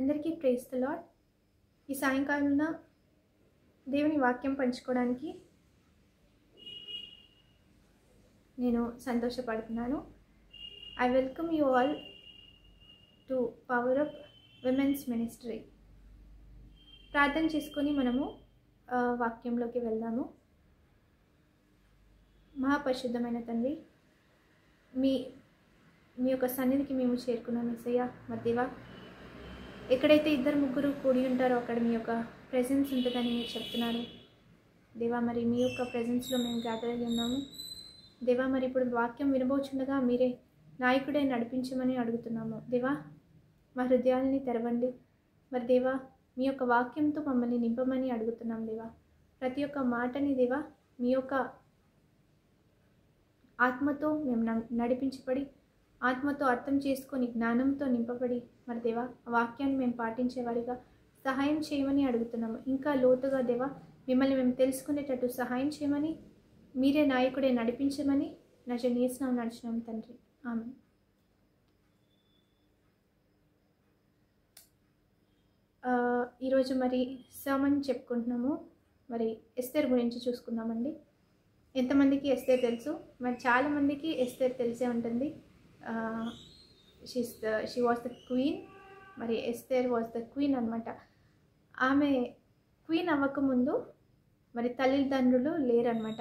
అందరికీ praise the lord. ఈ సాయంకాలంన దేవుని వాక్యం పంచుకోవడానికి నేను సంతోషపడుతున్నాను. I welcome you all to power up women's ministry. ప్రార్థన చేసుకొని మనము వాక్యంలోకి వెళ్దాము. మహాపరిశుద్ధమైన తండ్రి, మీ యొక్క సన్నిధికి మేము చేరుకున్నాం యేసయ్య. మరి దేవా, ఎక్కడైతే ఇద్దరు ముగ్గురు కూడి ఉంటారో అక్కడ మీ యొక్క ప్రెజెన్స్ ఉంటుందని మీరు చెప్తున్నారు దేవా. మరి మీ యొక్క ప్రెజెన్స్లో మేము గ్యాదర్ అయ్యి ఉన్నాము దేవా. మరి ఇప్పుడు వాక్యం వినబోచుండగా మీరే నాయకుడే నడిపించమని అడుగుతున్నాము దేవా. మా హృదయాల్ని తెరవండి. మరి దేవా, మీ యొక్క వాక్యంతో మమ్మల్ని నింపమని అడుగుతున్నాం దేవా. ప్రతి ఒక్క మాటని దేవా మీ యొక్క ఆత్మతో మేము నడిపించబడి, ఆత్మతో అర్థం చేసుకొని జ్ఞానంతో నింపబడి మరి దేవా ఆ వాక్యాన్ని మేము పాటించేవారిగా సహాయం చేయమని అడుగుతున్నాము. ఇంకా లోతుగా దేవా మిమ్మల్ని మేము తెలుసుకునేటట్టు సహాయం చేయమని, మీరే నాయకుడే నడిపించమని నజరేయునామమున నడిచినాం తండ్రి, ఆమేన్. ఈరోజు మరి సర్మన్ చెప్పుకుంటున్నాము. మరి ఎస్తేర్ గురించి చూసుకుందామండి. ఎంతమందికి ఎస్తేర్ తెలుసు? మరి చాలామందికి ఎస్తేర్ తెలిసే ఉంటుంది. She was the queen. మరి ఎస్తేర్ వాజ్ ద క్వీన్ అనమాట. ఆమె క్వీన్ అవ్వకముందు మరి తల్లిదండ్రులు లేరనమాట.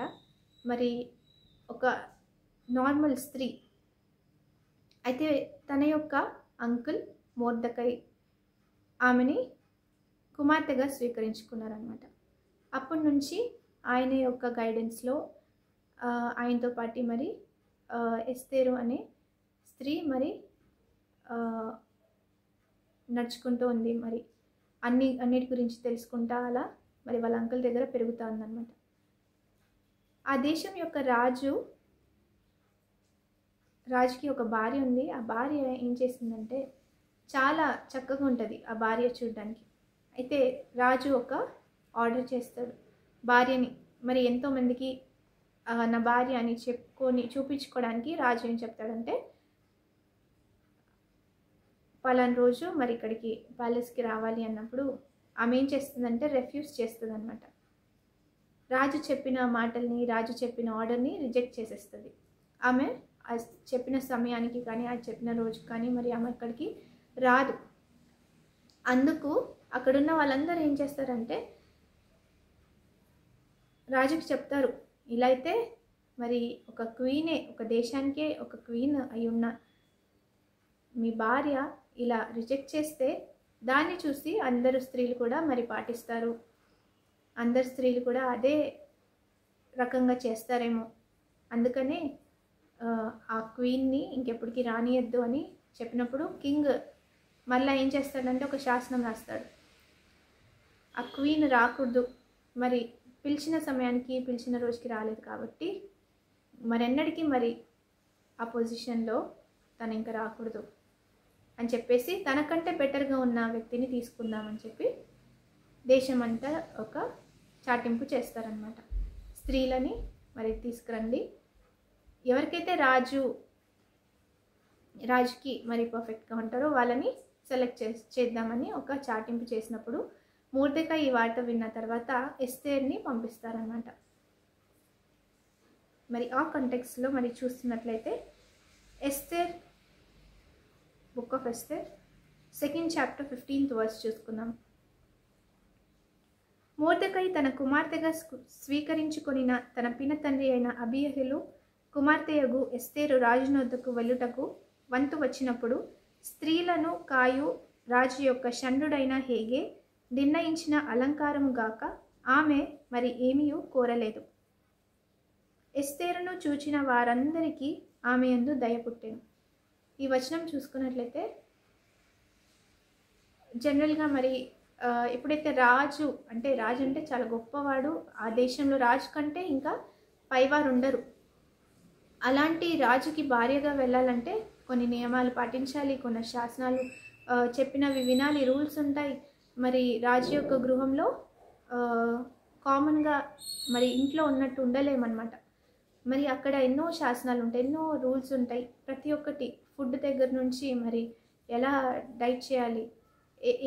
మరి ఒక నార్మల్ స్త్రీ అయితే తన యొక్క అంకుల్ మొర్దెకై ఆమెని కుమార్తెగా స్వీకరించుకున్నారనమాట. అప్పటి నుంచి ఆయన యొక్క గైడెన్స్లో ఆయనతో పాటు మరి ఎస్తేరు అనే స్త్రీ మరి నడుచుకుంటూ ఉంది. మరి అన్నిటి గురించి తెలుసుకుంటా అలా మరి వాళ్ళ అంకుల్ దగ్గర పెరుగుతూ ఉందన్నమాట. ఆ దేశం యొక్క రాజుకి ఒక భార్య ఉంది. ఆ భార్య ఏం చేసిందంటే చాలా చక్కగా ఉంటుంది ఆ భార్య చూడడానికి. అయితే రాజు ఒక ఆర్డర్ చేస్తాడు భార్యని. మరి ఎంతోమందికి నా భార్య అని చూపించుకోవడానికి రాజు ఏం చెప్తాడంటే, పలానా రోజు మరి ఇక్కడికి ప్యాలెస్కి రావాలి అన్నప్పుడు ఆమె ఏం చేస్తుందంటే రెఫ్యూజ్ చేస్తుంది అనమాట. రాజు చెప్పిన మాటల్ని, రాజు చెప్పిన ఆర్డర్ని రిజెక్ట్ చేసేస్తుంది. ఆమె ఆ చెప్పిన సమయానికి కానీ ఆ చెప్పిన రోజు కానీ మరి ఆమె ఇక్కడికి రాదు. అందుకు అక్కడున్న వాళ్ళందరూ ఏం చేస్తారంటే రాజుకి చెప్తారు, ఇలా అయితే మరి ఒక క్వీనే, ఒక దేశానికే ఒక క్వీన్ అయి ఉన్న మీ భార్య ఇలా రిజెక్ట్ చేస్తే దాన్ని చూసి అందరు స్త్రీలు కూడా మరి పాటిస్తారు, అందరు స్త్రీలు కూడా అదే రకంగా చేస్తారేమో, అందుకనే ఆ క్వీన్ని ఇంకెప్పటికీ రానియద్దు అని చెప్పినప్పుడు కింగ్ మళ్ళీ ఏం చేస్తాడంటే ఒక శాసనం రాస్తాడు. ఆ క్వీన్ రాకూడదు, మరి పిలిచిన సమయానికి పిలిచిన రోజుకి రాలేదు కాబట్టి మరెన్నటికీ మరి ఆ పొజిషన్లో తను ఇంకా రాకూడదు అని చెప్పేసి తనకంటే బెటర్గా ఉన్న వ్యక్తిని తీసుకుందామని చెప్పి దేశమంతా ఒక చాటింపు చేస్తారనమాట. స్త్రీలని మరి తీసుకురండి, ఎవరికైతే రాజుకి మరి పర్ఫెక్ట్గా ఉంటారో వాళ్ళని సెలెక్ట్ చేద్దామని ఒక చాటింపు చేసినప్పుడు మొర్దెకై ఈ వార్త విన్న తర్వాత ఎస్తేర్ని పంపిస్తారనమాట. మరి ఆ కాంటెక్స్లో మరి చూస్తున్నట్లయితే Esther, book of Esther 2nd chapter 15th verse చూసుకుందాం. మొర్దెకై తన కుమార్తెగా స్వీకరించుకొనిన తన పినతండ్రి అయిన అబీయహలు కుమార్తెయగు ఎస్తేరు రాజునొద్దకు వెళ్ళుటకు వంతు వచ్చినప్పుడు స్త్రీలను కాయు రాజు యొక్క షండుడైన హేగే నిర్ణయించిన అలంకారము గాక ఆమె మరి ఏమీయూ కోరలేదు. ఎస్తేరును చూచిన వారందరికీ ఆమె యందు దయ పుట్టెను. ఈ వచనం చూసుకున్నట్లయితే జనరల్గా మరి ఎప్పుడైతే రాజు అంటే చాలా గొప్పవాడు, ఆ దేశంలో రాజు కంటే ఇంకా పైవారు ఉండరు. అలాంటి రాజుకి భార్యగా వెళ్ళాలంటే కొన్ని నియమాలు పాటించాలి, కొన్ని శాసనాలు చెప్పినవి వినాలి, రూల్స్ ఉంటాయి. మరి రాజు యొక్క గృహంలో కామన్గా మరి ఇంట్లో ఉన్నట్టు ఉండలేమన్నమాట. మరి అక్కడ ఎన్నో శాసనాలు ఉంటాయి, ఎన్నో రూల్స్ ఉంటాయి. ప్రతి ఒక్కటి ఫుడ్ దగ్గర నుంచి మరి ఎలా డైట్ చేయాలి,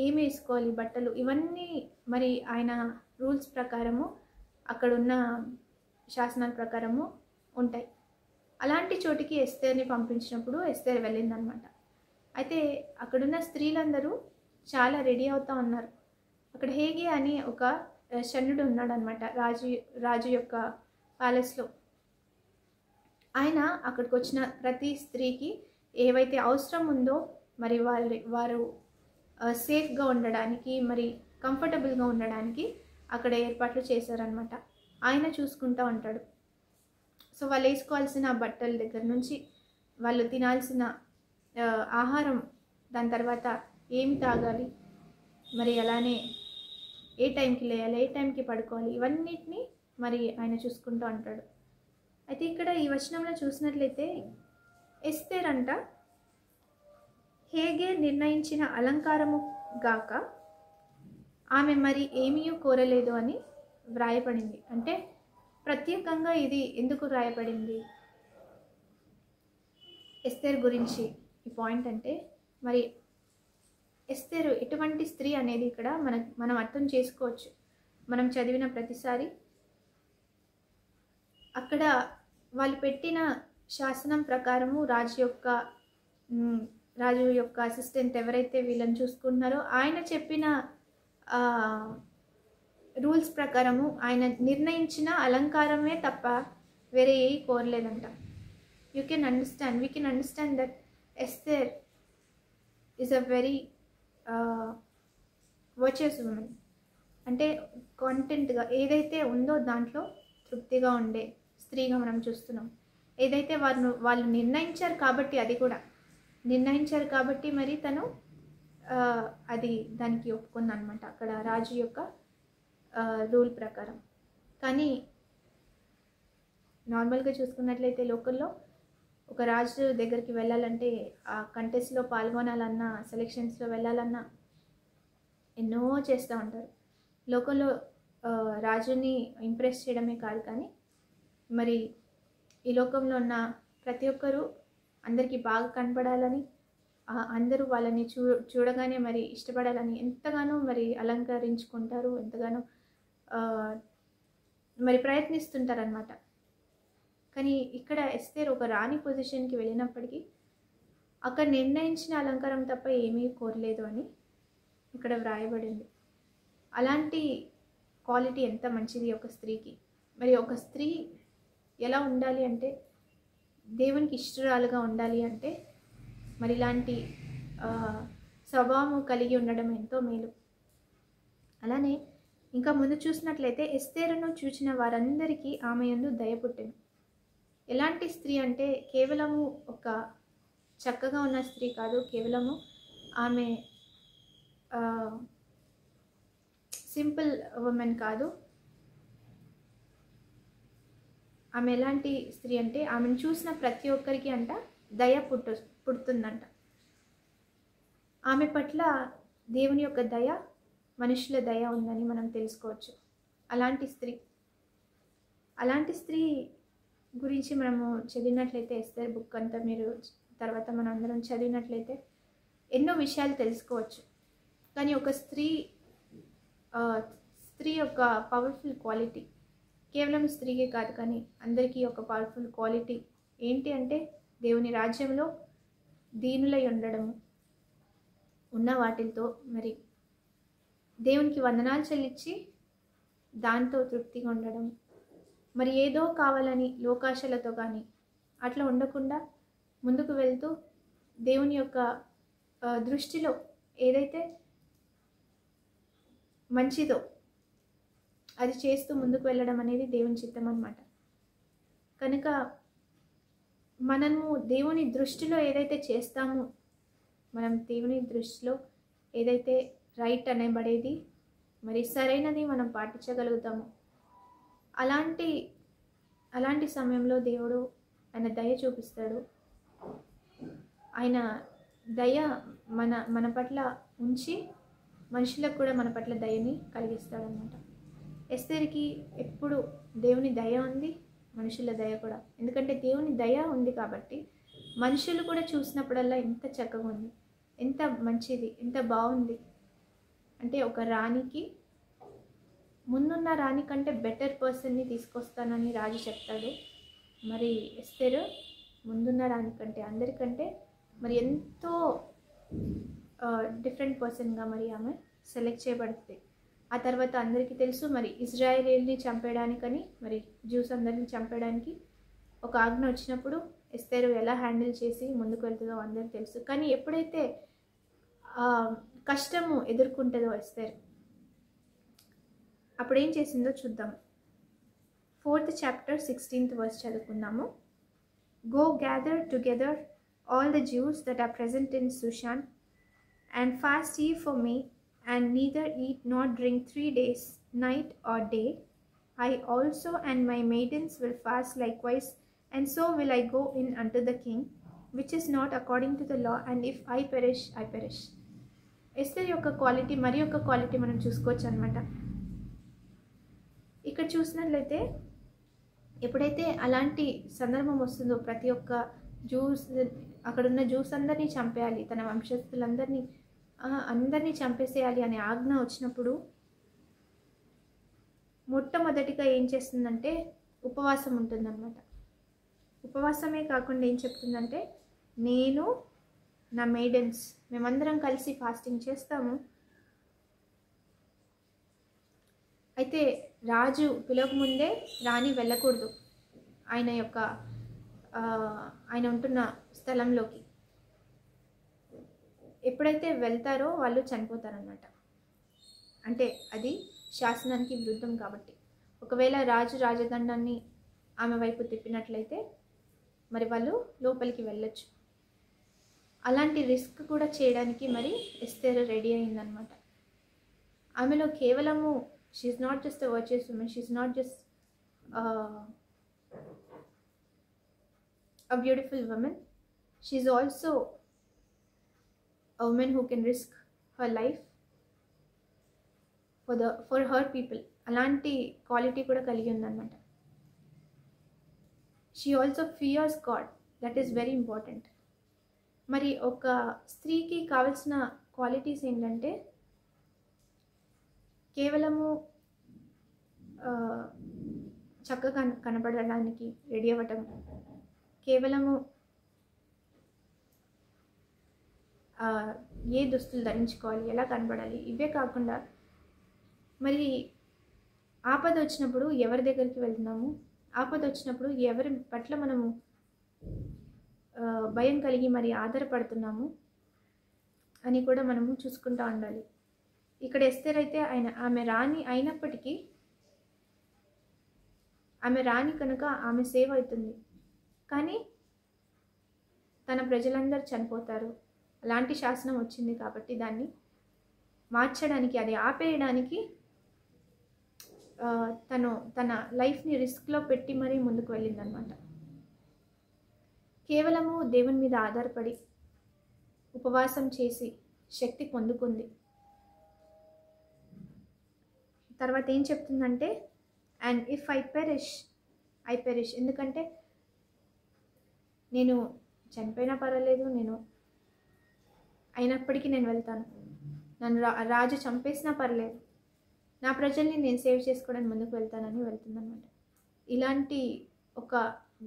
ఏమి వేసుకోవాలి బట్టలు, ఇవన్నీ మరి ఆయన రూల్స్ ప్రకారము అక్కడున్న శాసనాల ప్రకారము ఉంటాయి. అలాంటి చోటికి ఎస్తేర్ని పంపించినప్పుడు ఎస్తేర్ వెళ్ళిందనమాట. అయితే అక్కడున్న స్త్రీలందరూ చాలా రెడీ అవుతూ ఉన్నారు. అక్కడ హేగే అని ఒక షణ్ణుడు ఉన్నాడనమాట రాజు యొక్క ప్యాలెస్లో. ఆయన అక్కడికి వచ్చిన ప్రతి స్త్రీకి ఏవైతే అవసరం ఉందో మరి వారు సేఫ్గా ఉండడానికి, మరి కంఫర్టబుల్గా ఉండడానికి అక్కడ ఏర్పాట్లు చేశారనమాట. ఆయన చూసుకుంటూ ఉంటాడు. సో వాళ్ళు వేసుకోవాల్సిన బట్టల దగ్గర నుంచి, వాళ్ళు తినాల్సిన ఆహారం, దాని తర్వాత ఏమి తాగాలి, మరి అలానే ఏ టైంకి లేయాలి, ఏ టైంకి పడుకోవాలి, ఇవన్నిటిని మరి ఆయన చూసుకుంటూ ఉంటాడు. అయితే ఇక్కడ ఈ వచనంలో చూసినట్లయితే ఎస్తేర్ అంట హేగే నిర్ణయించిన అలంకారము గాక ఆమె మరి ఏమీ కోరలేదు అని వ్రాయబడింది. అంటే ప్రత్యేకంగా ఇది ఎందుకు వ్రాయబడింది ఎస్తేర్ గురించి ఈ పాయింట్ అంటే, మరి ఎస్తేరు ఎటువంటి స్త్రీ అనేది ఇక్కడ మనం అర్థం చేసుకోవచ్చు. మనం చదివిన ప్రతిసారి అక్కడ వాళ్ళు పెట్టిన శాసనం ప్రకారము రాజు యొక్క అసిస్టెంట్ ఎవరైతే వీళ్ళని చూసుకుంటున్నారో ఆయన చెప్పిన రూల్స్ ప్రకారము, ఆయన నిర్ణయించిన అలంకారమే తప్ప వేరే ఏ కోరలేదంట. We can understand that Esther is a very virtuous woman. అంటే కాంటెంట్గా ఏదైతే ఉందో దాంట్లో తృప్తిగా ఉండే స్త్రీగా మనం చూస్తున్నాం. ఏదైతే వాళ్ళు నిర్ణయించారు కాబట్టి, అది కూడా నిర్ణయించారు కాబట్టి మరి తను అది దానికి ఒప్పుకుందనమాట అక్కడ రాజు యొక్క రూల్ ప్రకారం. కానీ నార్మల్గా చూసుకున్నట్లయితే లోకల్లో ఒక రాజు దగ్గరికి వెళ్ళాలంటే, ఆ కంటెస్ట్లో పాల్గొనాలన్నా, సెలెక్షన్స్లో వెళ్ళాలన్నా ఎన్నో చేస్తూ ఉంటారు. లోకల్లో రాజుని ఇంప్రెస్ చేయడమే కాదు, కానీ మరి ఈ లోకంలో ఉన్న ప్రతి ఒక్కరూ అందరికీ బాగా కనపడాలని, అందరూ వాళ్ళని చూడగానే మరి ఇష్టపడాలని ఎంతగానో మరి అలంకరించుకుంటారు, ఎంతగానో మరి ప్రయత్నిస్తుంటారనమాట. కానీ ఇక్కడ ఎస్తేర్ ఒక రాణి పొజిషన్కి వెళ్ళినప్పటికీ అక్కడ నిర్ణయించిన అలంకారం తప్ప ఏమీ కోరలేదు అని ఇక్కడ వ్రాయబడింది. అలాంటి క్వాలిటీ ఎంత మంచిది ఒక స్త్రీకి. మరి ఒక స్త్రీ ఎలా ఉండాలి అంటే, దేవునికి ఇష్టరాలుగా ఉండాలి అంటే మరి ఇలాంటి స్వభావం కలిగి ఉండడం ఎంతో మేలు. అలానే ఇంకా ముందు చూసినట్లయితే ఎస్తేరును చూచిన వారందరికీ ఆమె యందు దయ పుట్టెను. ఎలాంటి స్త్రీ అంటే కేవలము ఒక చక్కగా ఉన్న స్త్రీ కాదు, కేవలము ఆమె సింపుల్ ఉమెన్ కాదు. ఆమె ఎలాంటి స్త్రీ అంటే ఆమెను చూసిన ప్రతి ఒక్కరికి అంట దయ పుడుతుందంట. ఆమె పట్ల దేవుని యొక్క దయ, మనుషుల దయ ఉందని మనం తెలుసుకోవచ్చు. అలాంటి స్త్రీ గురించి మనము చదివినట్లయితే, ఎస్తేర్ బుక్ అంతా మీరు తర్వాత మనం అందరం చదివినట్లయితే ఎన్నో విషయాలు తెలుసుకోవచ్చు. కానీ ఒక స్త్రీ యొక్క పవర్ఫుల్ క్వాలిటీ కేవలం స్త్రీకే కాదు, కానీ అందరికీ ఒక పవర్ఫుల్ క్వాలిటీ ఏంటి అంటే దేవుని రాజ్యంలో దీనులై ఉండడము, ఉన్న వాటితో మరి దేవునికి వందనాలు చెల్లించి దాంతో తృప్తిగా ఉండడం, మరి ఏదో కావాలని లోకాశలతో కానీ అట్లా ఉండకుండా ముందుకు వెళ్తూ దేవుని యొక్క దృష్టిలో ఏదైతే మంచిదో అది చేస్తూ ముందుకు వెళ్ళడం అనేది దేవుని చిత్తం అన్నమాట. కనుక మనము దేవుని దృష్టిలో ఏదైతే చేస్తామో, మనం దేవుని దృష్టిలో ఏదైతే రైట్ అనబడేది మరి సరైనది మనం పాటించగలుగుతాము. అలాంటి సమయంలో దేవుడు ఆయన దయ చూపిస్తాడు. ఆయన దయ మన పట్ల ఉంచి మనుషులకు కూడా మన పట్ల దయని కలిగిస్తాడనమాట. ఎస్తేర్కి ఎప్పుడు దేవుని దయ ఉంది, మనుషుల దయ కూడా. ఎందుకంటే దేవుని దయ ఉంది కాబట్టి మనుషులు కూడా చూసినప్పుడల్లా ఎంత చక్కగా ఉంది, ఎంత మంచిది, ఎంత బాగుంది, అంటే ఒక రాణికి ముందున్న రాణి కంటే బెటర్ పర్సన్ని తీసుకొస్తానని రాజు చెప్తాడు. మరి ఎస్తేరు ముందున్న రాణి కంటే అందరికంటే మరి ఎంతో డిఫరెంట్ పర్సన్గా మరి ఆమె సెలెక్ట్ చేయబడుతుంది. ఆ తర్వాత అందరికీ తెలుసు మరి ఇజ్రాయేలీని చంపేయడానికని మరి జ్యూస్ అందరిని చంపేయడానికి ఒక ఆజ్ఞ వచ్చినప్పుడు ఎస్తేరు ఎలా హ్యాండిల్ చేసి ముందుకు వెళ్తుందో అందరికీ తెలుసు. కానీ ఎప్పుడైతే కష్టము ఎదుర్కొంటుందో ఎస్తేరు, అప్పుడు ఏం చేసిందో చూద్దాం. 4th chapter 16th verse చదువుకుందాము. Go gather together all the Jews that are present in Shushan, and fast ye for me, and neither eat nor drink 3 days, night or day. I also and my maidens will fast likewise, and so will I go in unto the king, which is not according to the law, and if I perish, I perish. Esther యొక్క quality మరి యొక్క quality మనం చూసుకోవచ్చు అనమాట. ఇక్కడ చూసినట్లయితే ఎప్పుడైతే అలాంటి సందర్భం వస్తుందో ప్రతి ఒక్క జ్యూస్ అక్కడున్న జ్యూస్ అందరినీ చంపేయాలి, తన వంశస్థులందరినీ చంపేసేయాలి అనే ఆజ్ఞ వచ్చినప్పుడు మొట్టమొదటిగా ఏం చేస్తుందంటే ఉపవాసం ఉంటుందన్నమాట. ఉపవాసమే కాకుండా ఏం చెప్తుందంటే, నేను నా మెయిడెన్స్ మేమందరం కలిసి ఫాస్టింగ్ చేస్తాము. అయితే రాజు పిలవకముందే రాణి వెళ్ళకూడదు ఆయన ఉంటున్న స్థలంలోకి. ఎప్పుడైతే వెళ్తారో వాళ్ళు చనిపోతారనమాట. అంటే అది శాసనానికి విరుద్ధం కాబట్టి. ఒకవేళ రాజు రాజదండాన్ని ఆమె వైపు తిప్పినట్లయితే మరి వాళ్ళు లోపలికి వెళ్ళొచ్చు. అలాంటి రిస్క్ కూడా చేయడానికి మరి ఎస్తేర్ రెడీ అయిందనమాట. ఆమెలో కేవలము she's not just a virtuous woman, she's not just a beautiful woman, she is also a woman who can risk her life for her people. అలాంటి క్వాలిటీ కూడా కలిగి ఉందన్నమాట. she also fears God, that is very important. మరి ఒక స్త్రీకి కావాల్సిన qualities ఏంటంటే కేవలము చక్కగా కనపడడానికి రెడీ అవ్వటం, కేవలము ఏ దుస్తులు ధరించుకోవాలి, ఎలా కనపడాలి, ఇవే కాకుండా మరి ఆపద వచ్చినప్పుడు ఎవరి దగ్గరికి వెళ్తున్నాము, ఆపద వచ్చినప్పుడు ఎవరి పట్ల మనము భయం కలిగి మరి ఆధారపడుతున్నాము అని కూడా మనము చూసుకుంటూ ఉండాలి. ఇక్కడ ఎస్తేర్ అయితే ఆమె రాణి అయినప్పటికీ, ఆమె రాణి కనుక ఆమె సేవ్ అవుతుంది, కానీ తన ప్రజలందరూ చనిపోతారు. అలాంటి శాసనం వచ్చింది కాబట్టి దాన్ని మార్చడానికి, అది ఆపేయడానికి తన లైఫ్ని రిస్క్లో పెట్టి మరీ ముందుకు వెళ్ళిందనమాట. కేవలము దేవుని మీద ఆధారపడి ఉపవాసం చేసి శక్తి పొందుకుంది. తర్వాత ఏం చెప్తుందంటే, అండ్ ఇఫ్ ఐ పెరిష్, ఎందుకంటే నేను చనిపోయినా పర్వాలేదు, నేను అయినప్పటికీ నేను వెళ్తాను, నన్ను రాజు చంపేసినా పర్లేదు, నా ప్రజల్ని నేను సేవ్ చేసుకోవడానికి ముందుకు వెళ్తానని వెళ్తుందన్నమాట. ఇలాంటి ఒక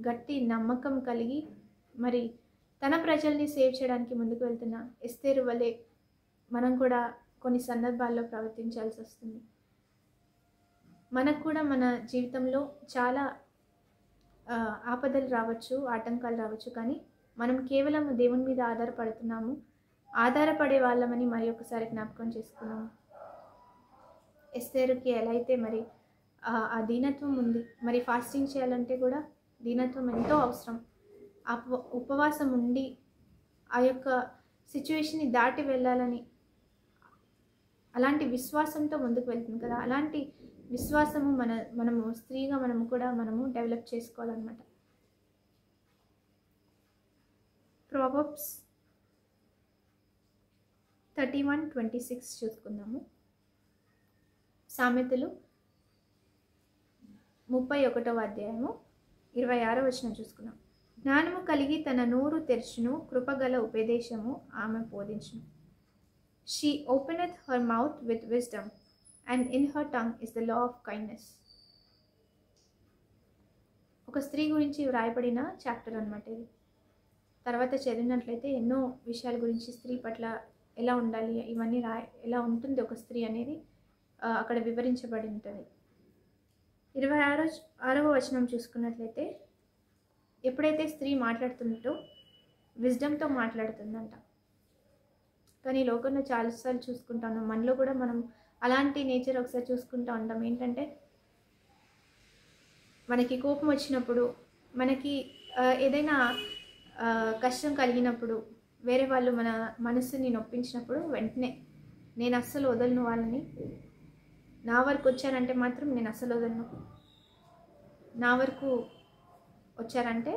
గట్టి నమ్మకం కలిగి మరి తన ప్రజల్ని సేవ్ చేయడానికి ముందుకు వెళ్తున్న ఎస్తేరు వలె మనం కూడా కొన్ని సందర్భాల్లో ప్రవర్తించాల్సి వస్తుంది. మనకు కూడా మన జీవితంలో చాలా ఆపదలు రావచ్చు, ఆటంకాలు రావచ్చు, కానీ మనం కేవలం దేవుని మీద ఆధారపడుతున్నాము, ఆధారపడే వాళ్ళమని మరి ఒకసారి జ్ఞాపకం చేసుకున్నాము. ఎస్తేరుకి ఎలా అయితే మరి ఆ దీనత్వం ఉంది, మరి ఫాస్టింగ్ చేయాలంటే కూడా దీనత్వం ఎంతో అవసరం. ఉపవాసం ఉండి ఆ యొక్క సిచ్యువేషన్ని దాటి వెళ్ళాలని అలాంటి విశ్వాసంతో ముందుకు వెళ్తుంది కదా. అలాంటి విశ్వాసము మనము స్త్రీగా మనము డెవలప్ చేసుకోవాలన్నమాట. Proverbs 31:26 చూసుకుందాము. సామెతలు 31వ అధ్యాయము 26వ వచనం చూసుకుందాం. జ్ఞానము కలిగి తన నోరు తెరుచును, కృపగల ఉపదేశము ఆమె బోధించును. She openeth her mouth with wisdom, and in her tongue is the law of kindness. ఒక స్త్రీ గురించి వ్రాయబడిన చాప్టర్ అన్నమాట ఇది. తర్వాత చదివినట్లయితే ఎన్నో విషయాల గురించి స్త్రీ పట్ల ఎలా ఉండాలి, ఇవన్నీ ఎలా ఉంటుంది ఒక స్త్రీ అనేది అక్కడ వివరించబడి ఉంటుంది. 26వ వచనం చూసుకున్నట్లయితే, ఎప్పుడైతే స్త్రీ మాట్లాడుతుందో విజ్డమ్తో మాట్లాడుతుందంట. కానీ లోకంలో చాలాసార్లు చూసుకుంటా ఉన్నాం, మనలో కూడా మనం అలాంటి నేచర్ ఒకసారి చూసుకుంటూ ఉంటాం. ఏంటంటే మనకి కోపం వచ్చినప్పుడు, మనకి ఏదైనా కష్టం కలిగినప్పుడు, వేరే వాళ్ళు మన మనసుని నొప్పించినప్పుడు వెంటనే నేను అస్సలు వదలను వాళ్ళని, నా వరకు వచ్చారంటే మాత్రం నేను అస్సలు వదలను, నా వరకు వచ్చారంటే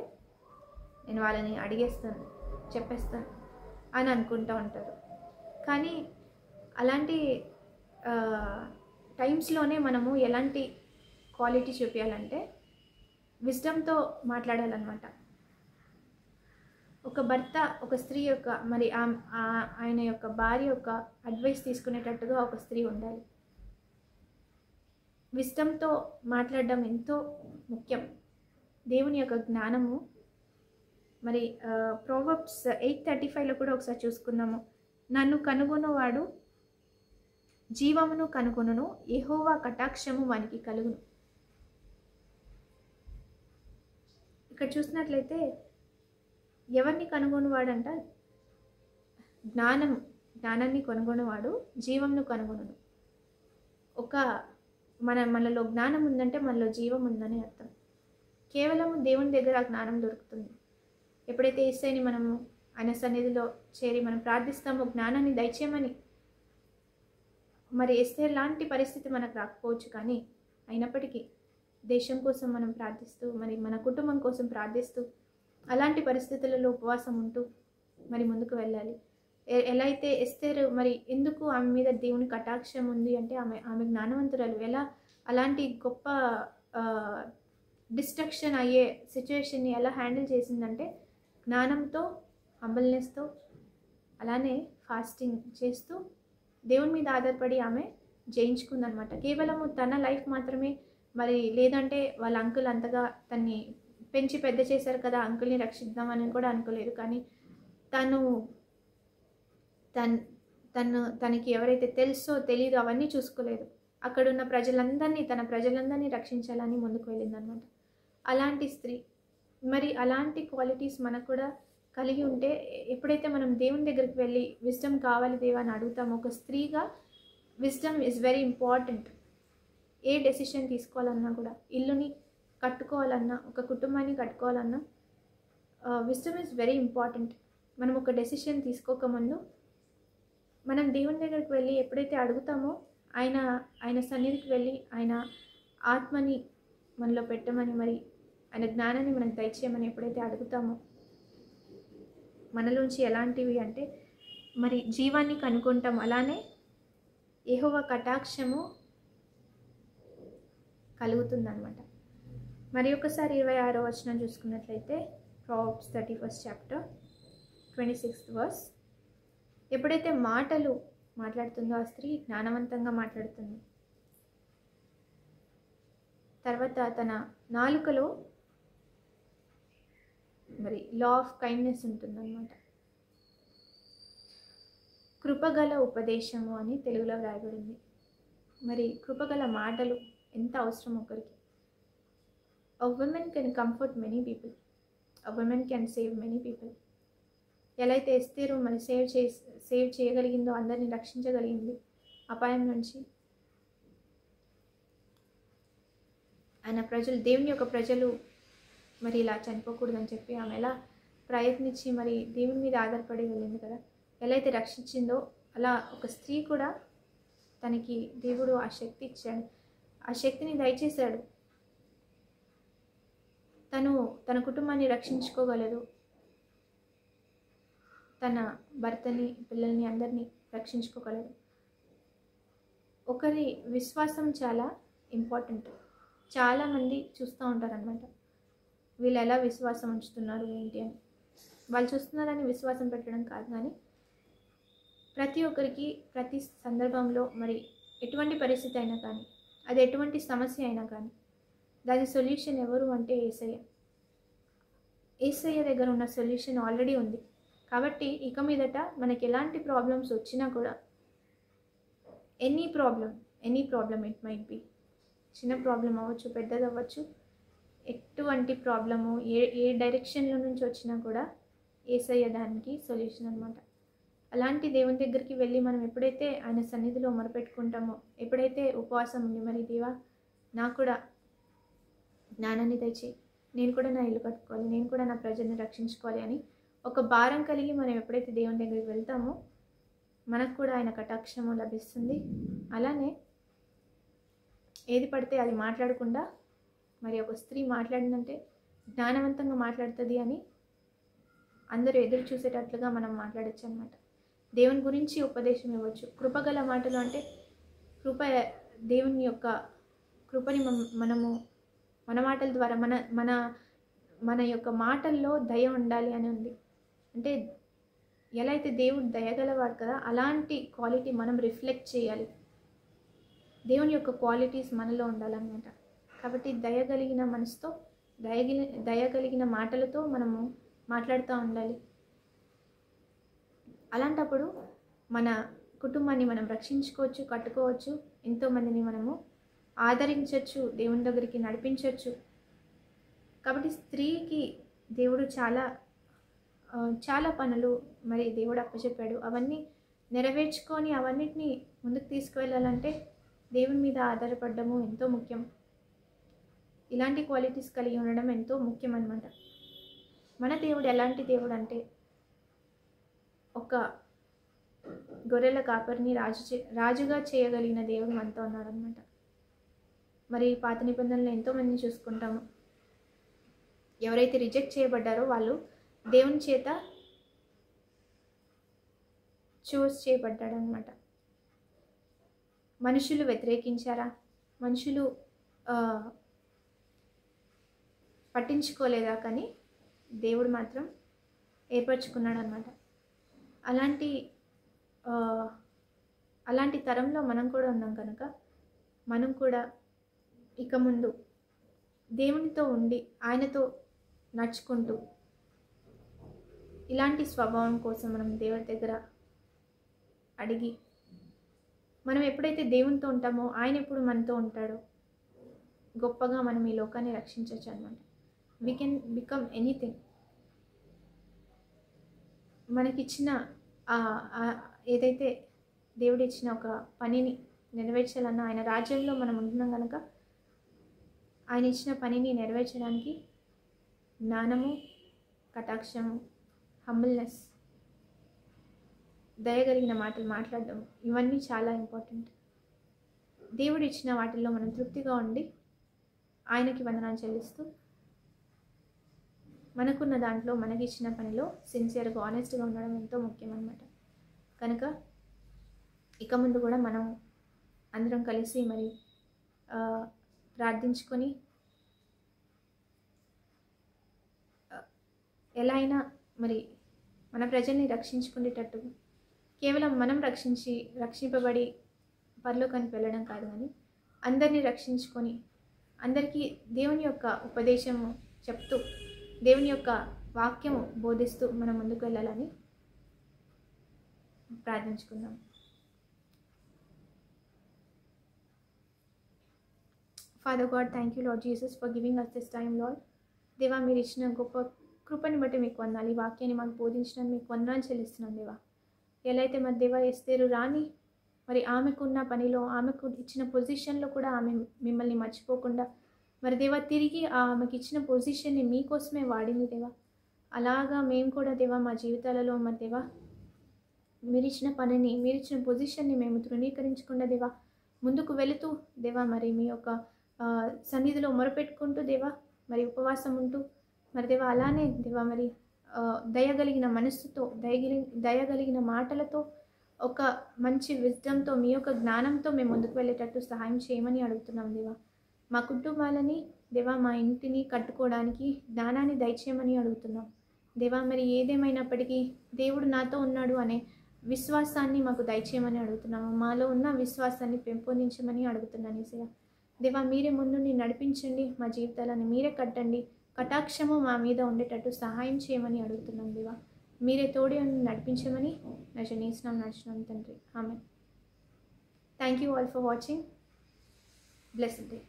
నేను వాళ్ళని అడిగేస్తాను, చెప్పేస్తాను అని అనుకుంటూ ఉంటారు. కానీ అలాంటి టైమ్స్లోనే మనము ఎలాంటి క్వాలిటీ చూపించాలంటే విజ్డమ్తో మాట్లాడాలన్నమాట. ఒక భర్త ఒక స్త్రీ యొక్క మరి ఆయన యొక్క భార్య యొక్క అడ్వైస్ తీసుకునేటట్టుగా ఒక స్త్రీ ఉండాలి. విజ్డమ్తో మాట్లాడడం ఎంతో ముఖ్యం. దేవుని యొక్క జ్ఞానము మరి ప్రోవర్బ్స్ 8:35లో కూడా ఒకసారి చూసుకుందాము. నన్ను కనుగొనువాడు జీవమును కనుగొనును, యెహోవా కటాక్షము వానికి కలుగును. ఇక్కడ చూసినట్లయితే ఎవరిని కనుగొనువాడంట? జ్ఞానాన్ని కనుగొనేవాడు జీవంను కనుగొనును. మనలో జ్ఞానం ఉందంటే మనలో జీవం ఉందని అర్థం. కేవలం దేవుని దగ్గర ఆ జ్ఞానం దొరుకుతుంది. ఎప్పుడైతే యేసయ్యని మనము ఆయన సన్నిధిలో చేరి మనం ప్రార్థిస్తామో జ్ఞానాన్ని దయచేయమని. మరి ఎస్తేర్ లాంటి పరిస్థితి మనకు రాకపోవచ్చు, కానీ అయినప్పటికీ దేశం కోసం మనం ప్రార్థిస్తూ, మరి మన కుటుంబం కోసం ప్రార్థిస్తూ, అలాంటి పరిస్థితులలో ఉపవాసం ఉంటూ మరి ముందుకు వెళ్ళాలి. ఎలా అయితే ఎస్తేర్ మరి ఎందుకు ఆమె మీద దేవుని కటాక్షం ఉంది అంటే ఆమె జ్ఞానవంతురాలు. ఎలా అలాంటి గొప్ప డిస్ట్రక్షన్ అయ్యే సిచ్యువేషన్ని ఎలా హ్యాండిల్ చేసిందంటే జ్ఞానంతో, హంబల్నెస్తో, అలానే ఫాస్టింగ్ చేస్తూ దేవుని మీద ఆధారపడి ఆమె జయించుకుందనమాట. కేవలము తన లైఫ్ మాత్రమే మరి, లేదంటే వాళ్ళ అంకుల్ అంతగా తన్ని పెంచి పెద్ద చేశారు కదా, అంకుల్ని రక్షిద్దామని కూడా అనుకోలేదు. కానీ తనకి ఎవరైతే తెలుసో తెలీదో అవన్నీ చూసుకోలేదు. అక్కడున్న తన ప్రజలందరినీ రక్షించాలని ముందుకు వెళ్ళిందనమాట. అలాంటి స్త్రీ. మరి అలాంటి క్వాలిటీస్ మనకు కూడా కలిగి ఉంటే, ఎప్పుడైతే మనం దేవుని దగ్గరికి వెళ్ళి విజ్డమ్ కావాలి దేవా అని అడుగుతామో, ఒక స్త్రీగా wisdom is very important. A decision తీసుకోవాలన్నా కూడా, ఇల్లుని కట్టుకోవాలన్నా, ఒక కుటుంబాన్ని కట్టుకోవాలన్నా విజ్డమ్ ఈజ్ వెరీ ఇంపార్టెంట్. మనం ఒక డెసిషన్ తీసుకోకముందు మనం దేవుని దగ్గరికి వెళ్ళి ఎప్పుడైతే అడుగుతామో, ఆయన సన్నిధికి వెళ్ళి ఆయన ఆత్మని మనలో పెట్టమని, మరి ఆయన జ్ఞానాన్ని మనకు దయచేయమని ఎప్పుడైతే అడుగుతామో, మనలోంచి ఎలాంటివి అంటే మరి జీవాన్ని కనుక్కుంటాం. అలానే యెహోవా కటాక్షము కలుగుతుందన్నమాట. మరి ఒకసారి 26వ వచనం చూసుకున్నట్లయితే, Proverbs 31st chapter 26th verse. ఎప్పుడైతే మాట్లాడుతుందో ఆ స్త్రీ జ్ఞానవంతంగా మాట్లాడుతుంది. తర్వాత తన నాలుకలో మరి లా ఆఫ్ కైండ్నెస్ ఉంటుందన్నమాట. కృపగల ఉపదేశము అని తెలుగులో వ్రాయబడింది. మరి కృపగల మాటలు ఎంత అవసరం ఒకరికి. A woman can comfort many people. A woman can save many people. ఎలా అయితే ఎస్తేరు మరి సేవ్ చేయగలిగిందో, అందరినీ రక్షించగలిగింది అపాయం నుంచి. ఆయన దేవుని యొక్క ప్రజలు మరి ఇలా చనిపోకూడదని చెప్పి ఆమె ఎలా ప్రయత్నించి మరి దేవుని మీద ఆధారపడి వెళ్ళింది కదా. ఎలా అయితే రక్షించిందో అలా ఒక స్త్రీ కూడా తనకి దేవుడు ఆ శక్తి ఇచ్చాడు, ఆ శక్తిని దయచేశాడు. తన కుటుంబాన్ని రక్షించుకోగలదు, తన భర్తని, పిల్లల్ని, అందరినీ రక్షించుకోగలదు. ఒకరి విశ్వాసం చాలా ఇంపార్టెంట్. చాలామంది చూస్తూ ఉంటారనమాట, వీళ్ళు ఎలా విశ్వాసం ఉంచుతున్నారు ఏంటి అని. వాళ్ళు చూస్తున్నారని విశ్వాసం పెట్టడం కాదు, కానీ ప్రతి ఒక్కరికి ప్రతి సందర్భంలో మరి ఎటువంటి పరిస్థితి అయినా కానీ, అది ఎటువంటి సమస్య అయినా కానీ, దాని సొల్యూషన్ ఎవరు అంటే యేసయ్య. యేసయ్య దగ్గర ఉన్న సొల్యూషన్ ఆల్రెడీ ఉంది. కాబట్టి ఇక మీదట మనకి ఎలాంటి ప్రాబ్లమ్స్ వచ్చినా కూడా, any problem it might be, చిన్న ప్రాబ్లం అవ్వచ్చు, పెద్దది అవ్వచ్చు, ఎటువంటి ప్రాబ్లము ఏ డైరెక్షన్లో నుంచి వచ్చినా కూడా యేసయ్య దానికి సొల్యూషన్ అనమాట. అలాంటి దేవుని దగ్గరికి వెళ్ళి మనం ఎప్పుడైతే ఆయన సన్నిధిలో మొరపెట్టుకుంటామో, ఎప్పుడైతే ఉపవాసం ఉండి మరి దేవా నాకు కూడా జ్ఞానాన్ని తెచ్చి నేను కూడా నా ఇల్లు కట్టుకోవాలి, నేను కూడా నా ప్రజల్ని రక్షించుకోవాలి అని ఒక భారం కలిగి మనం ఎప్పుడైతే దేవుని దగ్గరికి వెళ్తామో మనకు కూడా ఆయన కటాక్షము లభిస్తుంది. అలానే ఏది పడితే అది మాట్లాడకుండా, మరి ఒక స్త్రీ మాట్లాడిందంటే జ్ఞానవంతంగా మాట్లాడుతుంది అని అందరూ ఎదురు చూసేటట్లుగా మనం మాట్లాడచ్చు అనమాట. దేవుని గురించి ఉపదేశం ఇవ్వచ్చు. కృపగల మాటలు అంటే దేవుని యొక్క కృపని మనము మన మాటల ద్వారా మన యొక్క మాటల్లో దయ ఉండాలి అని ఉంది. అంటే ఎలా అయితే దేవుడు దయగలవాడు కదా, అలాంటి క్వాలిటీ మనం రిఫ్లెక్ట్ చేయాలి. దేవుని యొక్క క్వాలిటీస్ మనలో ఉండాలన్నమాట. కాబట్టి దయగలిగిన మనసుతో, దయగలిగిన మాటలతో మనము మాట్లాడుతూ ఉండాలి. అలాంటప్పుడు మన కుటుంబాన్ని మనం రక్షించుకోవచ్చు, కట్టుకోవచ్చు, ఎంతోమందిని మనము ఆదరించవచ్చు, దేవుని దగ్గరికి నడిపించవచ్చు. కాబట్టి స్త్రీకి దేవుడు చాలా పనులు మరి దేవుడు అప్పచెప్పాడు. అవన్నీ నెరవేర్చుకొని అవన్నిటిని ముందుకు తీసుకువెళ్ళాలంటే దేవుని మీద ఆధారపడము ఎంతో ముఖ్యం. ఇలాంటి క్వాలిటీస్ కలిగి ఉండడం ఎంతో ముఖ్యం అన్నమాట. మన దేవుడు ఎలాంటి దేవుడు అంటే ఒక గొర్రెల కాపరిని రాజుగా చేయగలిగిన దేవుడు మనతో ఉన్నాడు అనమాట. మరి పాత నిబంధనలు ఎంతోమందిని చూసుకుంటాము. ఎవరైతే రిజెక్ట్ చేయబడ్డారో వాళ్ళు దేవుని చేత చూస్ చేయబడ్డాడనమాట. మనుషులు వ్యతిరేకించారా, మనుషులు పట్టించుకోలేదా, కానీ దేవుడు మాత్రం ఏర్పరచుకున్నాడు అనమాట. అలాంటి తరంలో మనం కూడా ఉన్నాం కనుక మనం కూడా ఇక ముందు దేవునితో ఉండి ఆయనతో నడుచుకుంటూ ఇలాంటి స్వభావం కోసం మనం దేవుడి దగ్గర అడిగి, మనం ఎప్పుడైతే దేవునితో ఉంటామో ఆయన ఎప్పుడు మనతో ఉంటాడో గొప్పగా మనం ఈ లోకాన్ని రక్షించవచ్చు అనమాట. We can become anything. మనకిచ్చిన ఏదైతే దేవుడు ఇచ్చిన ఒక పనిని నెరవేర్చాలన్నా, ఆయన రాజ్యంలో మనం ఉంటున్నాం కనుక ఆయన ఇచ్చిన పనిని నెరవేర్చడానికి జ్ఞానము, కటాక్షము, హంబుల్నెస్, దయగలిగిన మాటలు మాట్లాడడం, ఇవన్నీ చాలా ఇంపార్టెంట్. దేవుడు ఇచ్చిన వాటిల్లో మనం తృప్తిగా ఉండి ఆయనకి వందనాలు చెల్లిస్తూ మనకున్న దాంట్లో మనకి ఇచ్చిన పనిలో సిన్సియర్గా, ఆనెస్ట్గా ఉండడం ఎంతో ముఖ్యం అన్నమాట. కనుక ఇక ముందు కూడా మనం అందరం కలిసి మరి ప్రార్థించుకొని ఎలా అయినా మరి మన ప్రజల్ని రక్షించుకునేటట్టు, కేవలం మనం రక్షింపబడి పరలోకానికి వెళ్ళడం కాదు, కానీ అందరినీ రక్షించుకొని అందరికీ దేవుని యొక్క ఉపదేశము చెప్తూ, దేవుని యొక్క వాక్యము బోధిస్తూ మనం ముందుకు వెళ్ళాలని ప్రార్థించుకుందాం. Father God, thank you Lord Jesus for giving us this time, Lord. దేవా, మీరు ఇచ్చిన గొప్ప కృపని బట్టి మీకు వందనాలు. ఈ వాక్యాన్ని మాకు బోధించడానికి మీకు వందనాలు చెల్లిస్తున్నాను దేవా. ఎలా అయితే మరి దేవా ఎస్తేరు రాని మరి ఆమెకున్న పనిలో, ఆమెకు ఇచ్చిన పొజిషన్లో కూడా ఆమె మిమ్మల్ని మర్చిపోకుండా మరి దేవా తిరిగి ఆమెకి ఇచ్చిన పొజిషన్ని మీకోసమే వాడింది దేవా. అలాగా మేము కూడా దేవా మా జీవితాలలో మరి దేవా మీరు ఇచ్చిన పనిని, మీరు ఇచ్చిన పొజిషన్ని మేము తృణీకరించకుండా దేవా ముందుకు వెళుతూ దేవా మరి మీ యొక్క సన్నిధిలో మొరపెట్టుకుంటూ దేవా మరి ఉపవాసం ఉంటూ మరి దేవా అలానే దేవా మరి దయగలిగిన మనస్సుతో, దయగలిగిన మాటలతో, ఒక మంచి విజ్డమ్తో, మీ యొక్క జ్ఞానంతో మేము ముందుకు వెళ్ళేటట్టు సహాయం చేయమని అడుగుతున్నాం దేవా. మా కుటుంబాలని దేవా, మా ఇంటిని కట్టుకోవడానికి జ్ఞానాన్ని దయచేయమని అడుగుతున్నాం దేవా. మరి ఏదేమైనప్పటికీ దేవుడు నాతో ఉన్నాడు అనే విశ్వాసాన్ని మాకు దయచేయమని అడుగుతున్నాము. మాలో ఉన్న విశ్వాసాన్ని పెంపొందించమని అడుగుతున్నాను యేసయ్య. దేవా, మీరే ముందుండి నడిపించండి, మా జీవితాలను మీరే కట్టండి, కటాక్షము మా మీద ఉండేటట్టు సహాయం చేయమని అడుగుతున్నాం దేవా. మీరే తోడి నడిపించమని నజరేయునామమున నడుచున్నాం తండ్రి. Amen. Thank you all for watching. Blessed day.